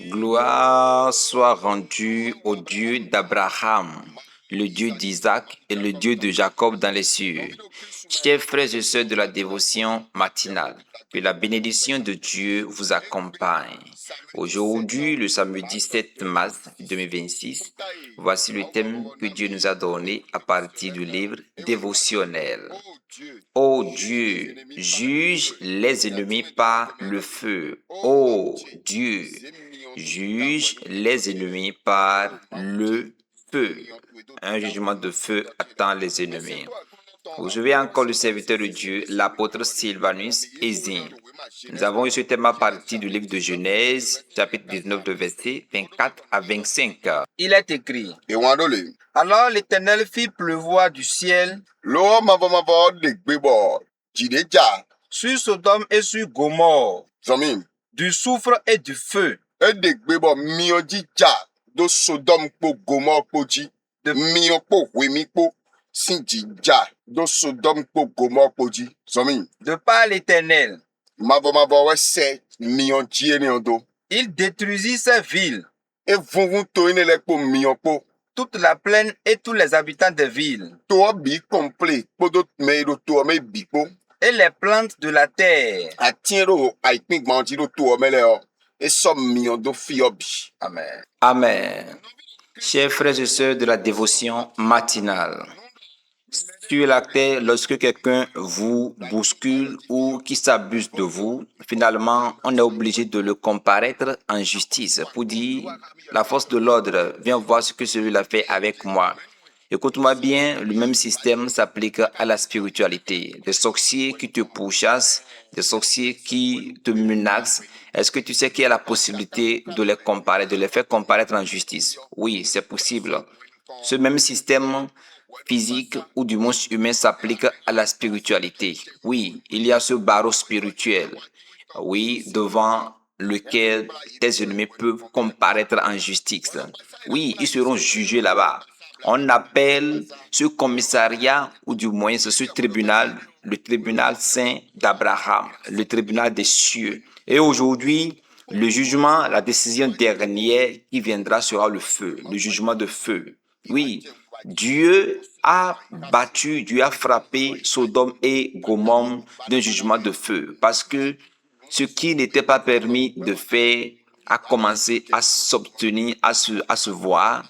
Gloire soit rendue au Dieu d'Abraham, le Dieu d'Isaac et le Dieu de Jacob dans les cieux. Chers frères et sœurs de la dévotion matinale, que la bénédiction de Dieu vous accompagne. Aujourd'hui, le samedi 7 mars 2026, voici le thème que Dieu nous a donné à partir du livre dévotionnel. Ô Dieu, juge les ennemis par le feu. Ô Dieu, juge les ennemis par le feu. Un jugement de feu attend les ennemis. Vous avez encore le serviteur de Dieu, l'apôtre Sylvanus Ezin. Nous avons eu ce thème à partir du livre de Genèse, chapitre 19, de versets 24 à 25. Il est écrit: Alors l'Éternel fit pleuvoir du ciel sur Sodome et sur Gomorre, du soufre et du feu, de par l'Éternel. Il détruisit ces villes, toute la plaine et tous les habitants des villes, et les plantes de la terre. Amen. Amen. Chers frères et sœurs de la dévotion matinale, sur la terre, lorsque quelqu'un vous bouscule ou qui s'abuse de vous, finalement, on est obligé de le comparaître en justice pour dire: la force de l'ordre, viens voir ce que celui-là fait avec moi. Écoute-moi bien, le même système s'applique à la spiritualité. Des sorciers qui te pourchassent, des sorciers qui te menacent. Est-ce que tu sais qu'il y a la possibilité de les comparer, de les faire comparaître en justice? Oui, c'est possible. Ce même système physique ou du monde humain s'applique à la spiritualité. Oui, il y a ce barreau spirituel. Oui, devant lequel tes ennemis peuvent comparaître en justice. Oui, ils seront jugés là-bas. On appelle ce commissariat, ou du moins ce tribunal, le tribunal saint d'Abraham, le tribunal des cieux. Et aujourd'hui, le jugement, la décision dernière qui viendra sera le feu, le jugement de feu. Oui, Dieu a battu, Dieu a frappé Sodome et Gomorrhe d'un jugement de feu parce que ce qui n'était pas permis de faire a commencé à s'obtenir, à se voir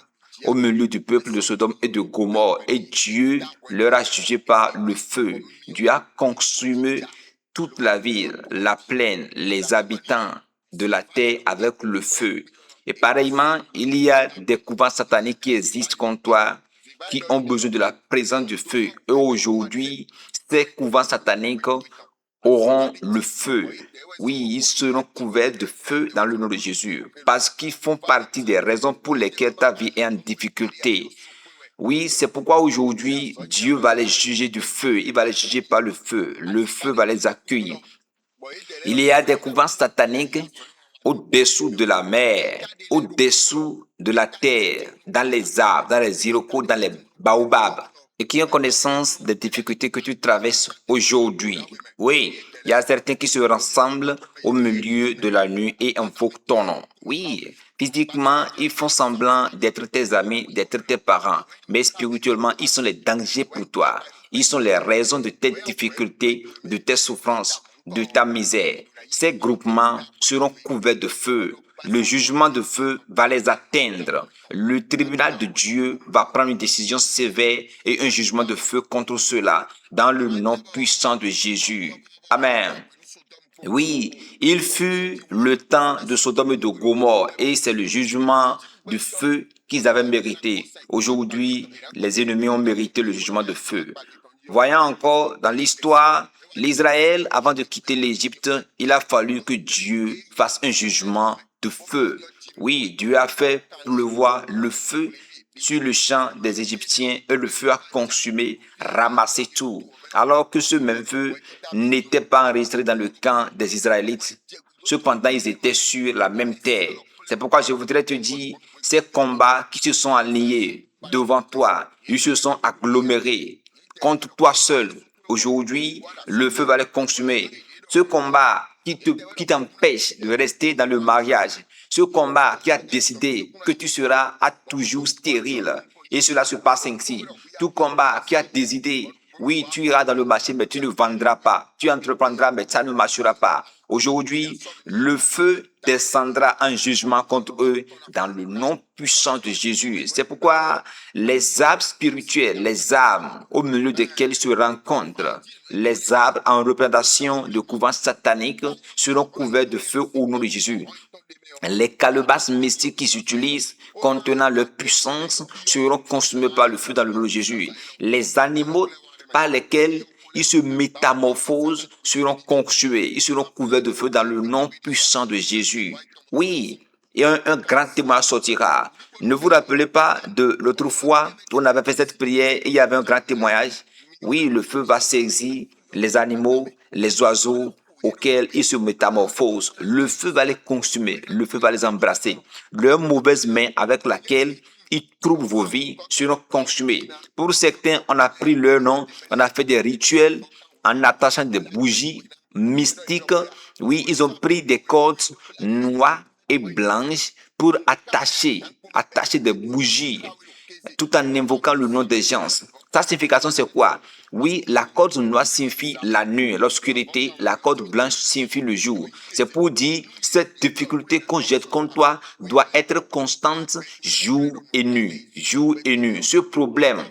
au milieu du peuple de Sodome et de Gomorrhe, et Dieu leur a jugé par le feu. Dieu a consumé toute la ville, la plaine, les habitants de la terre avec le feu. Et pareillement, il y a des couvents sataniques qui existent contre toi, qui ont besoin de la présence du feu. Et aujourd'hui, ces couvents sataniques auront le feu. Oui, ils seront couverts de feu dans le nom de Jésus, parce qu'ils font partie des raisons pour lesquelles ta vie est en difficulté. Oui, c'est pourquoi aujourd'hui, Dieu va les juger du feu. Il va les juger par le feu. Le feu va les accueillir. Il y a des couvents sataniques au-dessous de la mer, au-dessous de la terre, dans les arbres, dans les irocos, dans les baobabs, et qui ont connaissance des difficultés que tu traverses aujourd'hui. Oui, il y a certains qui se rassemblent au milieu de la nuit et invoquent ton nom. Oui, physiquement, ils font semblant d'être tes amis, d'être tes parents, mais spirituellement, ils sont les dangers pour toi. Ils sont les raisons de tes difficultés, de tes souffrances, de ta misère. Ces groupements seront couverts de feu. Le jugement de feu va les atteindre. Le tribunal de Dieu va prendre une décision sévère et un jugement de feu contre ceux-là, dans le nom puissant de Jésus. Amen. Oui, il fut le temps de Sodome et de Gomorrhe, et c'est le jugement du feu qu'ils avaient mérité. Aujourd'hui, les ennemis ont mérité le jugement de feu. Voyons encore dans l'histoire, l'Israël, avant de quitter l'Égypte, il a fallu que Dieu fasse un jugement de feu. Oui, Dieu a fait pleuvoir le feu sur le champ des Égyptiens et le feu a consumé, ramassé tout. Alors que ce même feu n'était pas enregistré dans le camp des Israélites. Cependant, ils étaient sur la même terre. C'est pourquoi je voudrais te dire, ces combats qui se sont alignés devant toi, ils se sont agglomérés contre toi seul. Aujourd'hui, le feu va les consumer. Ce combat qui t'empêche de rester dans le mariage, Ce combat qui a décidé que tu seras à toujours stérile. Et cela se passe ainsi. Tout combat qui a décidé, oui, tu iras dans le marché, mais tu ne vendras pas. Tu entreprendras, mais ça ne marchera pas. Aujourd'hui, le feu descendra en jugement contre eux dans le nom puissant de Jésus. C'est pourquoi les arbres spirituels, les arbres au milieu desquels ils se rencontrent, les arbres en représentation de couvents sataniques seront couverts de feu au nom de Jésus. Les calebasses mystiques qui s'utilisent contenant leur puissance seront consumées par le feu dans le nom de Jésus. Les animaux par lesquels ils se métamorphosent seront consumés. Ils seront couverts de feu dans le nom puissant de Jésus. Oui, et un grand témoin sortira. Ne vous rappelez pas de l'autre fois où on avait fait cette prière et il y avait un grand témoignage? Oui, le feu va saisir les animaux, les oiseaux, auxquels ils se métamorphosent. Le feu va les consumer, le feu va les embrasser. Leur mauvaise main avec laquelle ils troublent vos vies seront consumées. Pour certains, on a pris leur nom, on a fait des rituels en attachant des bougies mystiques. Oui, ils ont pris des cordes noires et blanches pour attacher des bougies tout en invoquant le nom des gens. Sa signification, c'est quoi? Oui, la corde noire signifie la nuit, l'obscurité. La corde blanche signifie le jour. C'est pour dire, cette difficulté qu'on jette contre toi doit être constante jour et nuit. Jour et nuit. Ce problème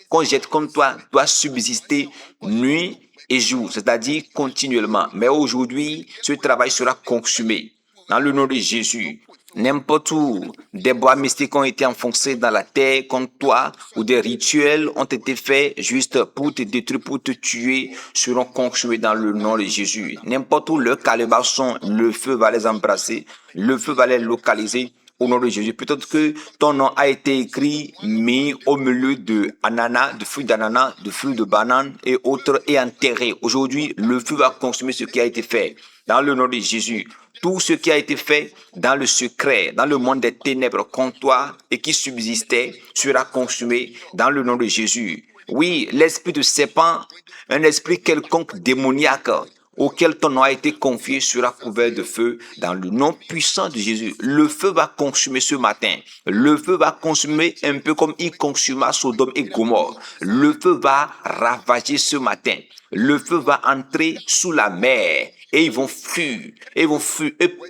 qu'on jette contre toi doit subsister nuit et jour, c'est-à-dire continuellement. Mais aujourd'hui, ce travail sera consumé. Dans le nom de Jésus, n'importe où des bois mystiques ont été enfoncés dans la terre contre toi ou des rituels ont été faits juste pour te détruire, pour te tuer, seront consumés dans le nom de Jésus. N'importe où leurs calebasses sont, le feu va les embrasser, le feu va les localiser au nom de Jésus. Peut-être que ton nom a été écrit, mis au milieu de ananas, de fruits d'ananas, de fruits de bananes et autres et enterré. Aujourd'hui, le feu va consumer ce qui a été fait. Dans le nom de Jésus, tout ce qui a été fait dans le secret, dans le monde des ténèbres contre toi et qui subsistait sera consumé dans le nom de Jésus. Oui, l'esprit de serpent, un esprit quelconque démoniaque auquel ton nom a été confié sera couvert de feu dans le nom puissant de Jésus. Le feu va consumer ce matin. Le feu va consumer un peu comme il consuma Sodome et Gomorrhe. Le feu va ravager ce matin. Le feu va entrer sous la mer. Et ils vont fuir, et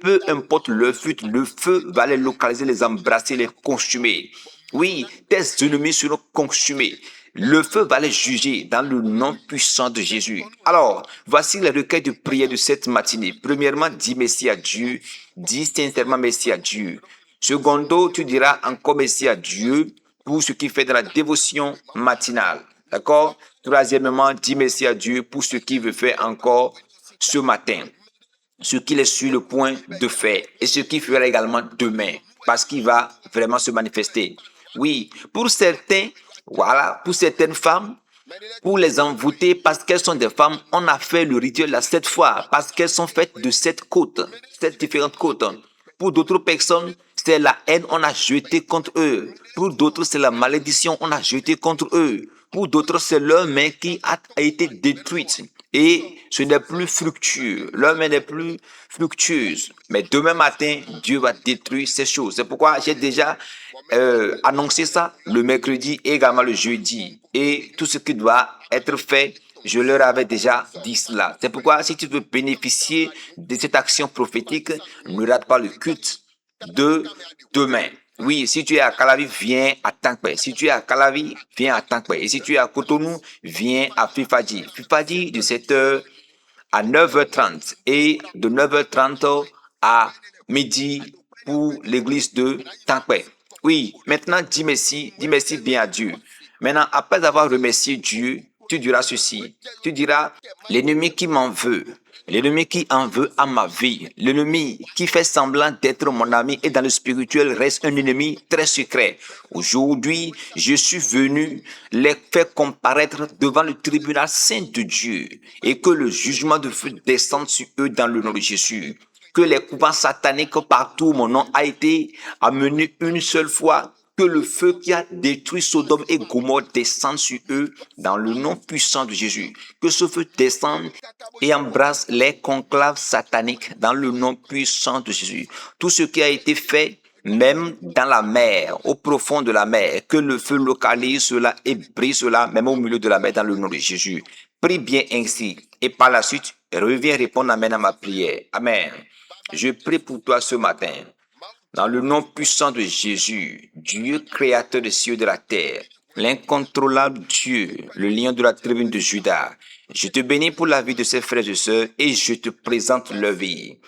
peu importe leur fuite, le feu va les localiser, les embrasser, les consumer. Oui, tes ennemis seront consumés. Le feu va les juger dans le nom puissant de Jésus. Alors, voici les requêtes de prière de cette matinée. Premièrement, dis merci à Dieu. Dis sincèrement merci à Dieu. Secondo, tu diras encore merci à Dieu pour ce qu'il fait de la dévotion matinale. D'accord? Troisièmement, dis merci à Dieu pour ce qu'il veut faire encore ce matin, ce qu'il est sur le point de faire et ce qu'il fera également demain, parce qu'il va vraiment se manifester. Oui, pour certains, voilà, pour certaines femmes, pour les envoûter, parce qu'elles sont des femmes, on a fait le rituel là 7 fois, parce qu'elles sont faites de 7 côtes, 7 différentes côtes. Pour d'autres personnes, c'est la haine, on a jeté contre eux. Pour d'autres, c'est la malédiction, on a jeté contre eux. Pour d'autres, c'est leur main qui a été détruite. Et ce n'est plus fructueux. Leur main n'est plus fructueuse. Mais demain matin, Dieu va détruire ces choses. C'est pourquoi j'ai déjà annoncé ça le mercredi et également le jeudi. Et tout ce qui doit être fait, je leur avais déjà dit cela. C'est pourquoi si tu veux bénéficier de cette action prophétique, ne rate pas le culte de demain. Oui, si tu es à Calavi, viens à Tankpe. Si tu es à Calavi, viens à Tankpe. Et si tu es à Cotonou, viens à Fifadi. Fifadi de 7h à 9h30 et de 9h30 à midi pour l'église de Tankpe. Oui, maintenant dis merci bien à Dieu. Maintenant, après avoir remercié Dieu, tu diras ceci. Tu diras, l'ennemi qui m'en veut, l'ennemi qui en veut à ma vie, l'ennemi qui fait semblant d'être mon ami et dans le spirituel reste un ennemi très secret. Aujourd'hui, je suis venu les faire comparaître devant le tribunal saint de Dieu et que le jugement de feu descende sur eux dans le nom de Jésus. Que les couvents sataniques partout où mon nom a été amené une seule fois, que le feu qui a détruit Sodome et Gomorrhe descende sur eux dans le nom puissant de Jésus. Que ce feu descende et embrasse les conclaves sataniques dans le nom puissant de Jésus. Tout ce qui a été fait, même dans la mer, au profond de la mer, que le feu localise cela et brise cela, même au milieu de la mer, dans le nom de Jésus. Prie bien ainsi et par la suite, reviens répondre amen à ma prière. Amen. Je prie pour toi ce matin. Dans le nom puissant de Jésus, Dieu créateur des cieux et de la terre, l'incontrôlable Dieu, le lion de la tribu de Juda, je te bénis pour la vie de ces frères et sœurs et je te présente leur vie.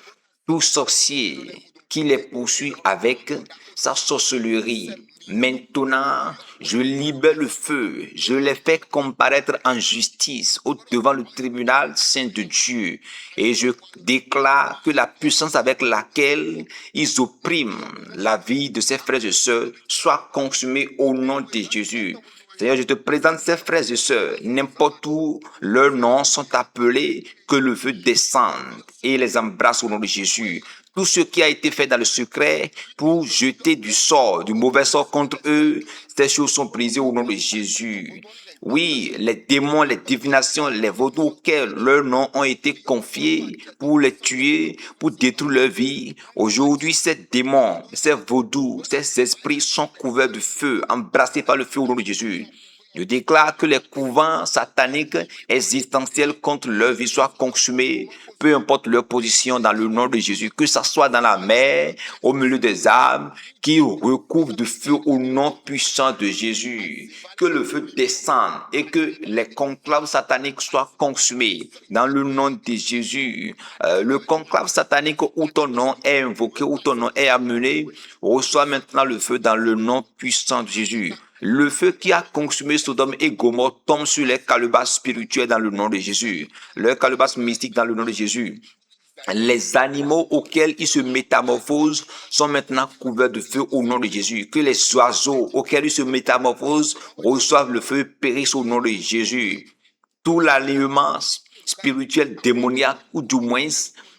Tout sorcier qui les poursuit avec sa sorcellerie, maintenant, je libère le feu, je les fais comparaître en justice devant le tribunal saint de Dieu et je déclare que la puissance avec laquelle ils oppriment la vie de ces frères et sœurs soit consumée au nom de Jésus. Seigneur, je te présente ces frères et sœurs, n'importe où leurs noms sont appelés, que le feu descende et les embrasse au nom de Jésus. Tout ce qui a été fait dans le secret pour jeter du sort, du mauvais sort contre eux, ces choses sont brisées au nom de Jésus. Oui, les démons, les divinations, les vaudous auxquels leurs noms ont été confiés pour les tuer, pour détruire leur vie. Aujourd'hui, ces démons, ces vaudous, ces esprits sont couverts de feu, embrassés par le feu au nom de Jésus. Je déclare que les couvents sataniques existentiels contre leur vie soient consumés, peu importe leur position dans le nom de Jésus, que ce soit dans la mer, au milieu des arbres, qui recouvrent de feu au nom puissant de Jésus. Que le feu descende et que les conclaves sataniques soient consumés dans le nom de Jésus. Le conclave satanique où ton nom est invoqué, où ton nom est amené, reçoit maintenant le feu dans le nom puissant de Jésus. Le feu qui a consumé Sodome et Gomorrhe tombe sur les calebasses spirituelles dans le nom de Jésus. Leurs calebasses mystiques dans le nom de Jésus. Les animaux auxquels ils se métamorphosent sont maintenant couverts de feu au nom de Jésus. Que les oiseaux auxquels ils se métamorphosent reçoivent le feu, périssent au nom de Jésus. Tout l'alignement spirituel démoniaque ou du moins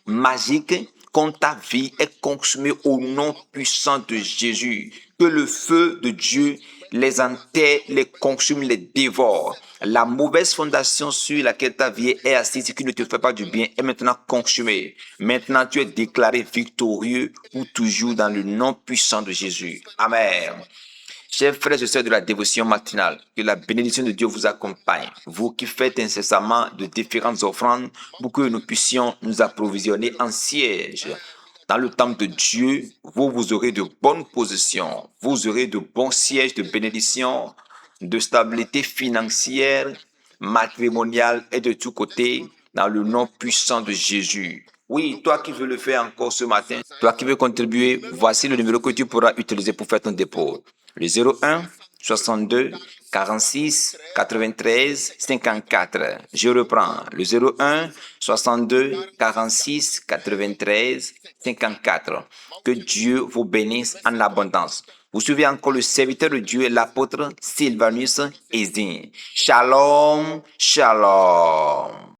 magique contre ta vie est consumé au nom puissant de Jésus. Que le feu de Dieu les enterre, les consume, les dévore. La mauvaise fondation sur laquelle ta vie est assise, qui ne te fait pas du bien, est maintenant consumée. Maintenant, tu es déclaré victorieux pour toujours dans le nom puissant de Jésus. Amen. Chers frères et sœurs de la dévotion matinale, que la bénédiction de Dieu vous accompagne. Vous qui faites incessamment de différentes offrandes pour que nous puissions nous approvisionner en siège. Dans le temple de Dieu, vous aurez de bonnes positions, vous aurez de bons sièges de bénédiction, de stabilité financière, matrimoniale et de tous côtés, dans le nom puissant de Jésus. Oui, toi qui veux le faire encore ce matin, toi qui veux contribuer, voici le numéro que tu pourras utiliser pour faire ton dépôt. Le 01 62 46 93 54. Je reprends. Le 01 62 46 93 54. Que Dieu vous bénisse en abondance. Vous suivez encore le serviteur de Dieu, l'apôtre Sylvanus Ezin. Shalom, shalom.